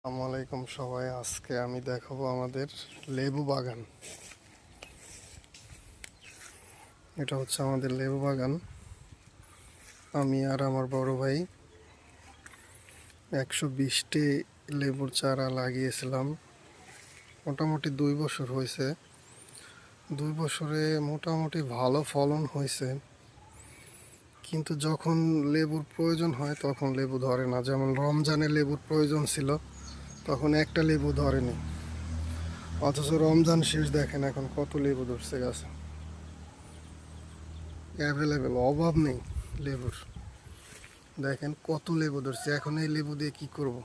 আসসালামু আলাইকুম সবাই। আজকে আমি দেখাবো আমাদের লেবু বাগান। এটা হচ্ছে আমাদের লেবু বাগান। আমি আর আমার বড় ভাই 120টি লেবুর চারা লাগিয়েছিলাম। মোটামুটি 2 বছর হয়েছে। 2 বছরে মোটামুটি ভালো ফলন হয়েছে, কিন্তু যখন লেবুর প্রয়োজন হয় তখন লেবু ধরে না। যেমন রমজানে লেবুর প্রয়োজন ছিল, তখন একটা লেবু ধরেনি। অথচ রমজান শেষ, দেখেন এখন কত লেবু ধরছে গাছে। অ্যাভেলেবেল, অভাব নেই লেবুর। দেখেন কত লেবু ধরছে। এখন এই লেবু দিয়ে কি করব?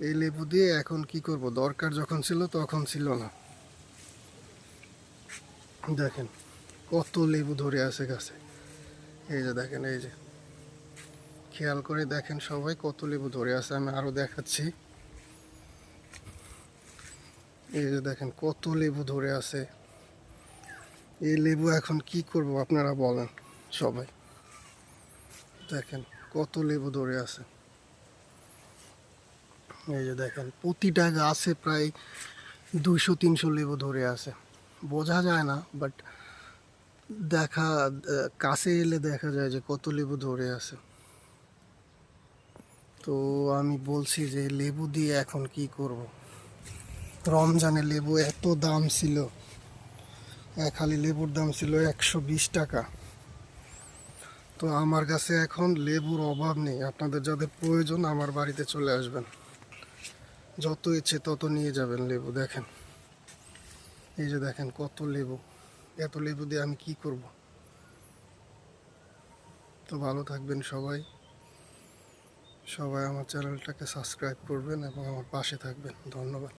এই লেবু দিয়ে এখন কি করব? দরকার যখন ছিল তখন ছিল না। দেখেন কত লেবু ধরে আছে গাছে। এই যে দেখেন, এই যে খেয়াল করে দেখেন সবাই, কত লেবু ধরে আছে। আমি আরো দেখাচ্ছি। এই যে দেখেন কত লেবু ধরে আছে। এই লেবু এখন কি করব আপনারা বলেন সবাই। দেখেন কত লেবু ধরে আছে। এই যে দেখেন প্রতিটা গাছে প্রায় 200-300 লেবু ধরে আছে। বোঝা যায় না, বাট কাছে এলে দেখা যায় যে কত লেবু ধরে আছে। তো আমি বলছি যে লেবু দিয়ে এখন কি করব? রমজানে লেবু এত দাম ছিল, এক হালি লেবুর দাম ছিল 120 টাকা। তো আমার কাছে এখন লেবুর অভাব নেই। আপনাদের যাদের প্রয়োজন আমার বাড়িতে চলে আসবেন, যত ইচ্ছে তত নিয়ে যাবেন লেবু। দেখেন এই যে দেখেন কত লেবু। এত লেবু দিয়ে আমি কি করব? তো ভালো থাকবেন সবাই। সবাই আমার চ্যানেলটাকে সাবস্ক্রাইব করবেন এবং আমার পাশে থাকবেন। ধন্যবাদ।